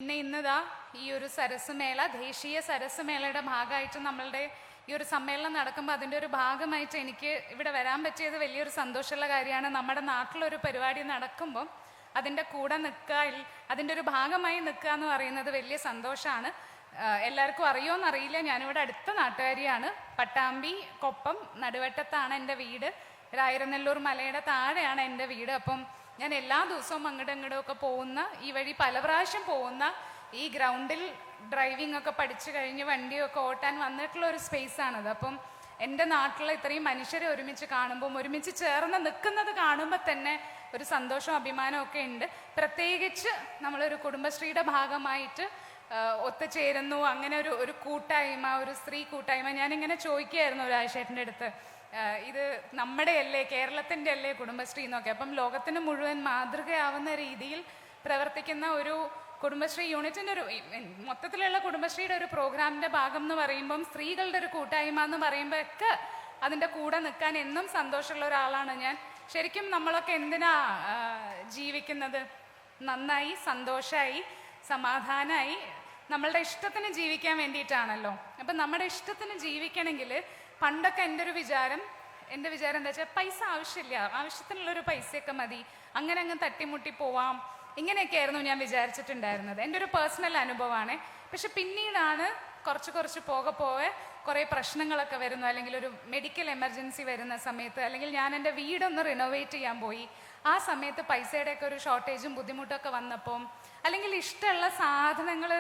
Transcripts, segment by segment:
പിന്നെ ഇന്നതാ ഈ ഒരു സരസ്മേള, ദേശീയ സരസ്മേളയുടെ ഭാഗമായിട്ട് നമ്മളുടെ ഈ ഒരു സമ്മേളനം നടക്കുമ്പോൾ അതിൻ്റെ ഒരു ഭാഗമായിട്ട് എനിക്ക് ഇവിടെ വരാൻ പറ്റിയത് വലിയൊരു സന്തോഷമുള്ള കാര്യമാണ്. നമ്മുടെ നാട്ടിലൊരു പരിപാടി നടക്കുമ്പം അതിൻ്റെ കൂടെ നിൽക്കുക, അതിൻ്റെ ഒരു ഭാഗമായി നിൽക്കുക എന്ന് പറയുന്നത് വലിയ സന്തോഷമാണ്. എല്ലാവർക്കും അറിയുമോയെന്നറിയില്ല, ഞാനിവിടെ അടുത്ത നാട്ടുകാരിയാണ്. പട്ടാമ്പി കൊപ്പം നടുവട്ടത്താണ് എൻ്റെ വീട്. രായിരനെല്ലൂർ മലയുടെ താഴെയാണ് എൻ്റെ വീട്. അപ്പം ഞാൻ എല്ലാ ദിവസവും അങ്ങോട്ടും ഇങ്ങോട്ടും ഒക്കെ പോകുന്ന, ഈ വഴി പല പ്രാവശ്യം പോകുന്ന, ഈ ഗ്രൗണ്ടിൽ ഡ്രൈവിംഗ് ഒക്കെ പഠിച്ചു കഴിഞ്ഞ് വണ്ടിയൊക്കെ ഓട്ടാൻ വന്നിട്ടുള്ള ഒരു സ്പേസാണത്. അപ്പം എൻ്റെ നാട്ടിലെ ഇത്രയും മനുഷ്യരെ ഒരുമിച്ച് കാണുമ്പം, ഒരുമിച്ച് ചേർന്ന് നിൽക്കുന്നത് കാണുമ്പോൾ തന്നെ ഒരു സന്തോഷവും അഭിമാനവും ഒക്കെ ഉണ്ട്. പ്രത്യേകിച്ച് നമ്മളൊരു കുടുംബശ്രീയുടെ ഭാഗമായിട്ട് ഒത്തുചേരുന്നു, അങ്ങനെ ഒരു കൂട്ടായ്മ, ഒരു സ്ത്രീ കൂട്ടായ്മ. ഞാനിങ്ങനെ ചോദിക്കുകയായിരുന്നു ഒരാഴ്ചേട്ടൻ്റെ അടുത്ത്, ഇത് നമ്മുടെ അല്ലേ, കേരളത്തിൻ്റെ അല്ലേ കുടുംബശ്രീ എന്നൊക്കെ. അപ്പം ലോകത്തിന് മുഴുവൻ മാതൃകയാവുന്ന രീതിയിൽ പ്രവർത്തിക്കുന്ന ഒരു കുടുംബശ്രീ യൂണിറ്റിൻ്റെ ഒരു മൊത്തത്തിലുള്ള കുടുംബശ്രീയുടെ ഒരു പ്രോഗ്രാമിൻ്റെ ഭാഗം എന്ന് പറയുമ്പം, സ്ത്രീകളുടെ ഒരു കൂട്ടായ്മ എന്ന് പറയുമ്പോൾ ഒക്കെ അതിൻ്റെ കൂടെ നിൽക്കാൻ എന്നും സന്തോഷമുള്ള ഒരാളാണ് ഞാൻ. ശരിക്കും നമ്മളൊക്കെ എന്തിനാ ജീവിക്കുന്നത്? നന്നായി, സന്തോഷമായി, സമാധാനമായി, നമ്മളുടെ ഇഷ്ടത്തിന് ജീവിക്കാൻ വേണ്ടിയിട്ടാണല്ലോ. അപ്പം നമ്മുടെ ഇഷ്ടത്തിന് ജീവിക്കണമെങ്കിൽ പണ്ടൊക്കെ എൻ്റെ വിചാരം എന്താ വെച്ചാൽ, പൈസ ആവശ്യമില്ല, ആവശ്യത്തിനുള്ളൊരു പൈസയൊക്കെ മതി, അങ്ങനെ അങ്ങ് തട്ടിമുട്ടി പോവാം, ഇങ്ങനെയൊക്കെയായിരുന്നു ഞാൻ വിചാരിച്ചിട്ടുണ്ടായിരുന്നത്. എൻ്റെ ഒരു പേഴ്സണൽ അനുഭവമാണ്. പക്ഷെ പിന്നീടാണ് കുറച്ച് പോകെ കുറേ പ്രശ്നങ്ങളൊക്കെ വരുന്നു, അല്ലെങ്കിൽ ഒരു മെഡിക്കൽ എമർജൻസി വരുന്ന സമയത്ത്, അല്ലെങ്കിൽ ഞാൻ എൻ്റെ വീടൊന്ന് റിനോവേറ്റ് ചെയ്യാൻ പോയി, ആ സമയത്ത് പൈസയുടെയൊക്കെ ഒരു ഷോർട്ടേജും ബുദ്ധിമുട്ടൊക്കെ വന്നപ്പം, അല്ലെങ്കിൽ ഇഷ്ടമുള്ള സാധനങ്ങൾ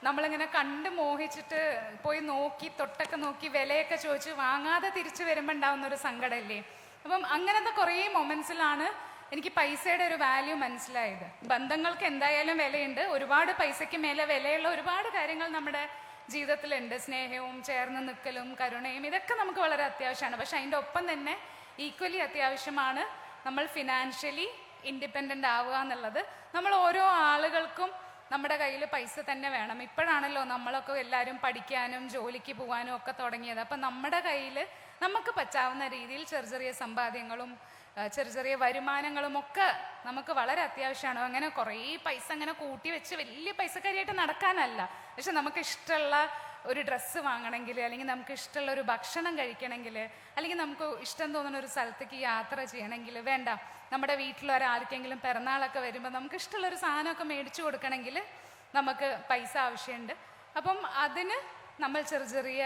നമ്മളിങ്ങനെ കണ്ട് മോഹിച്ചിട്ട് പോയി നോക്കി, തൊട്ടൊക്കെ നോക്കി, വിലയൊക്കെ ചോദിച്ച് വാങ്ങാതെ തിരിച്ചു വരുമ്പോൾ ഉണ്ടാവുന്നൊരു സങ്കടമല്ലേ. അപ്പം അങ്ങനത്തെ കുറേ മൊമെൻറ്റ്സിലാണ് എനിക്ക് പൈസയുടെ ഒരു വാല്യൂ മനസ്സിലായത്. ബന്ധങ്ങൾക്ക് എന്തായാലും വിലയുണ്ട്, ഒരുപാട് പൈസയ്ക്ക് മേലെ വിലയുള്ള ഒരുപാട് കാര്യങ്ങൾ നമ്മുടെ ജീവിതത്തിലുണ്ട്. സ്നേഹവും ചേർന്ന് നിൽക്കലും കരുണയും ഇതൊക്കെ നമുക്ക് വളരെ അത്യാവശ്യമാണ്. പക്ഷെ അതിൻ്റെ ഒപ്പം തന്നെ ഈക്വലി അത്യാവശ്യമാണ് നമ്മൾ ഫിനാൻഷ്യലി ഇൻഡിപെൻഡൻ്റ് ആവുക എന്നുള്ളത്. നമ്മൾ ഓരോ ആളുകൾക്കും നമ്മുടെ കയ്യിൽ പൈസ തന്നെ വേണം. ഇപ്പോഴാണല്ലോ നമ്മളൊക്കെ എല്ലാവരും പഠിക്കാനും ജോലിക്ക് പോകാനും ഒക്കെ തുടങ്ങിയത്. അപ്പം നമ്മുടെ കയ്യിൽ നമുക്ക് പറ്റാവുന്ന രീതിയിൽ ചെറിയ സമ്പാദ്യങ്ങളും ചെറിയ വരുമാനങ്ങളും ഒക്കെ നമുക്ക് വളരെ അത്യാവശ്യമാണ്. അങ്ങനെ കുറേ പൈസ അങ്ങനെ കൂട്ടി വെച്ച് വലിയ പൈസക്കാരിയായിട്ട് നടക്കാനല്ല, പക്ഷെ നമുക്ക് ഇഷ്ടമുള്ള ഒരു ഡ്രസ്സ് വാങ്ങണമെങ്കിൽ, അല്ലെങ്കിൽ നമുക്ക് ഇഷ്ടമുള്ള ഒരു ഭക്ഷണം കഴിക്കണമെങ്കിൽ, അല്ലെങ്കിൽ നമുക്ക് ഇഷ്ടം തോന്നുന്ന ഒരു സ്ഥലത്തേക്ക് യാത്ര ചെയ്യണമെങ്കിൽ, വേണ്ട നമ്മുടെ വീട്ടിലൊരാൾക്കെങ്കിലും പിറന്നാളൊക്കെ വരുമ്പോൾ നമുക്ക് ഇഷ്ടമുള്ളൊരു സാധനമൊക്കെ മേടിച്ചു കൊടുക്കണമെങ്കിൽ നമുക്ക് പൈസ ആവശ്യമുണ്ട്. അപ്പം അതിന് നമ്മൾ ചെറിയ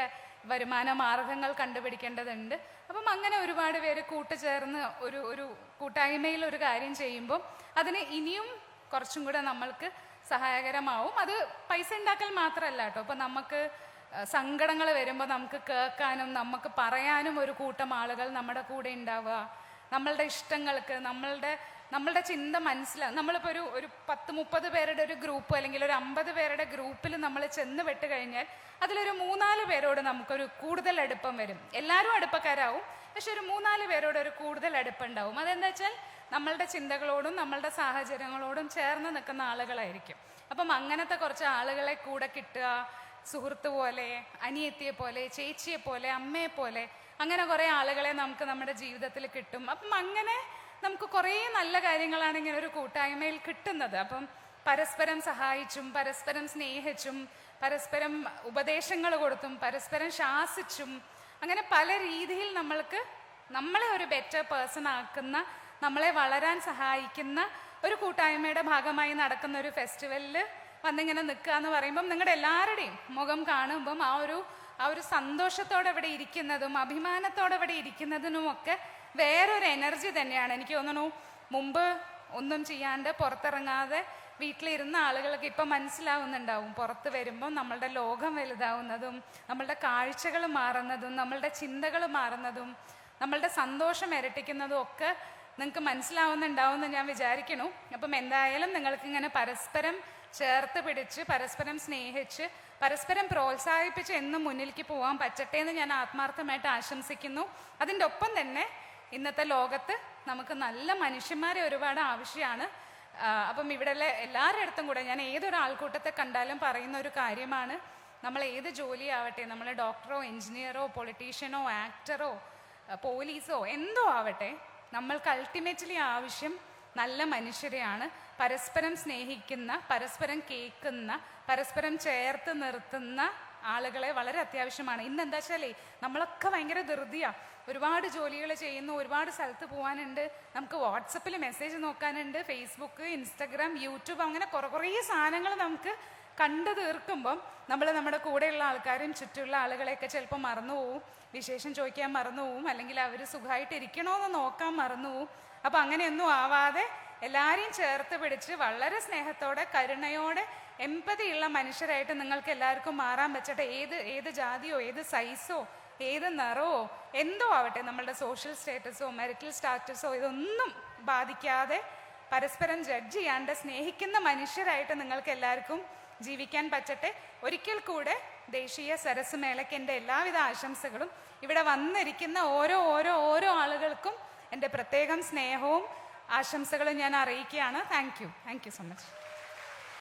വരുമാന മാർഗങ്ങൾ കണ്ടുപിടിക്കേണ്ടതുണ്ട്. അപ്പം അങ്ങനെ ഒരുപാട് പേര് കൂട്ടുചേർന്ന് ഒരു കൂട്ടായ്മയിൽ ഒരു കാര്യം ചെയ്യുമ്പോൾ അതിന് ഇനിയും കുറച്ചും കൂടെ നമ്മൾക്ക് സഹായകരമാവും. അത് പൈസ ഉണ്ടാക്കൽ മാത്രമല്ല കേട്ടോ. അപ്പം നമുക്ക് സങ്കടങ്ങൾ വരുമ്പോൾ നമുക്ക് കേൾക്കാനും നമുക്ക് പറയാനും ഒരു കൂട്ടം ആളുകൾ നമ്മുടെ കൂടെ ഉണ്ടാവുക, നമ്മളുടെ ഇഷ്ടങ്ങൾക്ക് നമ്മളുടെ ചിന്ത മനസ്സിലാവും. നമ്മളിപ്പോൾ ഒരു 10-30 പേരുടെ ഒരു ഗ്രൂപ്പ്, അല്ലെങ്കിൽ ഒരു 50 പേരുടെ ഗ്രൂപ്പിൽ നമ്മൾ ചെന്ന് പെട്ട് കഴിഞ്ഞാൽ അതിലൊരു 3-4 പേരോട് നമുക്കൊരു കൂടുതൽ അടുപ്പം വരും. എല്ലാവരും അടുപ്പക്കാരാവും, പക്ഷെ ഒരു 3-4 പേരോട് ഒരു കൂടുതൽ അടുപ്പുണ്ടാവും. അതെന്താ വെച്ചാൽ നമ്മളുടെ ചിന്തകളോടും നമ്മളുടെ സാഹചര്യങ്ങളോടും ചേർന്ന് നിൽക്കുന്ന ആളുകളായിരിക്കും. അപ്പം അങ്ങനത്തെ കുറച്ച് ആളുകളെ കൂടെ കിട്ടുക, സുഹൃത്ത് പോലെ, അനിയത്തിയെ പോലെ, ചേച്ചിയെ പോലെ, അമ്മയെ പോലെ, അങ്ങനെ കുറേ ആളുകളെ നമുക്ക് നമ്മുടെ ജീവിതത്തിൽ കിട്ടും. അപ്പം അങ്ങനെ നമുക്ക് കുറേ നല്ല കാര്യങ്ങളാണ് ഇങ്ങനെ ഒരു കൂട്ടായ്മയിൽ കിട്ടുന്നത്. അപ്പം പരസ്പരം സഹായിച്ചും പരസ്പരം സ്നേഹിച്ചും പരസ്പരം ഉപദേശങ്ങൾ കൊടുത്തും പരസ്പരം ശാസിച്ചും അങ്ങനെ പല രീതിയിൽ നമ്മളെ ഒരു ബെറ്റർ പേഴ്സൺ ആക്കുന്ന, നമ്മളെ വളരാൻ സഹായിക്കുന്ന ഒരു കൂട്ടായ്മയുടെ ഭാഗമായി നടക്കുന്ന ഒരു ഫെസ്റ്റിവലിൽ വന്നിങ്ങനെ നിൽക്കുക എന്ന് പറയുമ്പം നിങ്ങളുടെ എല്ലാവരുടെയും മുഖം കാണുമ്പം ആ ഒരു സന്തോഷത്തോടെ ഇവിടെ ഇരിക്കുന്നതും അഭിമാനത്തോടെ ഇവിടെ ഇരിക്കുന്നതിനുമൊക്കെ വേറൊരു എനർജി തന്നെയാണ്. എനിക്ക് തോന്നുന്നു മുമ്പ് ഒന്നും ചെയ്യാണ്ട് പുറത്തിറങ്ങാതെ വീട്ടിലിരുന്ന ആളുകൾക്ക് ഇപ്പം മനസ്സിലാവുന്നുണ്ടാവും, പുറത്ത് വരുമ്പം നമ്മളുടെ ലോകം വലുതാവുന്നതും നമ്മളുടെ കാഴ്ചകൾ മാറുന്നതും നമ്മളുടെ ചിന്തകൾ മാറുന്നതും നമ്മളുടെ സന്തോഷം ഇരട്ടിക്കുന്നതും ഒക്കെ നിങ്ങൾക്ക് മനസ്സിലാവുന്നുണ്ടാവും എന്ന് ഞാൻ വിചാരിക്കണു. അപ്പം എന്തായാലും നിങ്ങൾക്കിങ്ങനെ പരസ്പരം ചേർത്ത് പിടിച്ച് പരസ്പരം സ്നേഹിച്ച് പരസ്പരം പ്രോത്സാഹിപ്പിച്ച് എന്നും മുന്നിലേക്ക് പോകാൻ പറ്റട്ടെ എന്ന് ഞാൻ ആത്മാർത്ഥമായിട്ട് ആശംസിക്കുന്നു. അതിൻ്റെ ഒപ്പം തന്നെ ഇന്നത്തെ ലോകത്ത് നമുക്ക് നല്ല മനുഷ്യന്മാരെ ഒരുപാട് ആവശ്യമാണ്. അപ്പം ഇവിടെയുള്ള എല്ലാവരുടെ അടുത്തും കൂടെ ഞാൻ ഏതൊരു ആൾക്കൂട്ടത്തെ കണ്ടാലും പറയുന്ന ഒരു കാര്യമാണ്, നമ്മൾ ഏത് ജോലിയാവട്ടെ, നമ്മൾ ഡോക്ടറോ എഞ്ചിനീയറോ പൊളിറ്റീഷ്യനോ ആക്ടറോ പോലീസോ എന്തോ ആവട്ടെ, നമ്മൾക്ക് അൾട്ടിമേറ്റ്ലി ആവശ്യം നല്ല മനുഷ്യരെയാണ്. പരസ്പരം സ്നേഹിക്കുന്ന, പരസ്പരം കേൾക്കുന്ന, പരസ്പരം ചേർത്ത് നിർത്തുന്ന ആളുകളെ വളരെ അത്യാവശ്യമാണ്. ഇന്ന് എന്താ വെച്ചാലേ നമ്മളൊക്കെ ഭയങ്കര ധൃതിയാണ്, ഒരുപാട് ജോലികൾ ചെയ്യുന്നു, ഒരുപാട് സ്ഥലത്ത് പോകാനുണ്ട്, നമുക്ക് വാട്സപ്പിൽ മെസ്സേജ് നോക്കാനുണ്ട്, ഫേസ്ബുക്ക്, ഇൻസ്റ്റഗ്രാം, യൂട്യൂബ്, അങ്ങനെ കുറേ സാധനങ്ങൾ നമുക്ക് കണ്ടു തീർക്കുമ്പം നമ്മൾ നമ്മുടെ കൂടെയുള്ള ആൾക്കാരും ചുറ്റുമുള്ള ആളുകളെയൊക്കെ ചിലപ്പോൾ മറന്നുപോകും, വിശേഷം ചോദിക്കാൻ മറന്നുപോകും, അല്ലെങ്കിൽ അവർ സുഖമായിട്ടിരിക്കണോന്ന് നോക്കാൻ മറന്നുപോകും. അപ്പം അങ്ങനെയൊന്നും ആവാതെ എല്ലാവരെയും ചേർത്ത് പിടിച്ച് വളരെ സ്നേഹത്തോടെ, കരുണയോടെ, എമ്പതിയുള്ള മനുഷ്യരായിട്ട് നിങ്ങൾക്ക് എല്ലാവർക്കും മാറാൻ പറ്റട്ടെ. ഏത് ജാതിയോ ഏത് സൈസോ ഏത് നിറവോ എന്തോ ആവട്ടെ, നമ്മളുടെ സോഷ്യൽ സ്റ്റേറ്റസോ മെറിറ്റൽ സ്റ്റാറ്റസോ ഇതൊന്നും ബാധിക്കാതെ പരസ്പരം ജഡ്ജ് ചെയ്യാണ്ട് സ്നേഹിക്കുന്ന മനുഷ്യരായിട്ട് നിങ്ങൾക്ക് എല്ലാവർക്കും ജീവിക്കാൻ പറ്റട്ടെ. ഒരിക്കൽ കൂടെ ദേശീയ സരസ് മേളയ്ക്ക് എൻ്റെ എല്ലാവിധ ആശംസകളും. ഇവിടെ വന്നിരിക്കുന്ന ഓരോ ആളുകൾക്കും എൻ്റെ പ്രത്യേകം സ്നേഹവും ആശംസകളും ഞാൻ അറിയിക്കുകയാണ്. Thank you so much.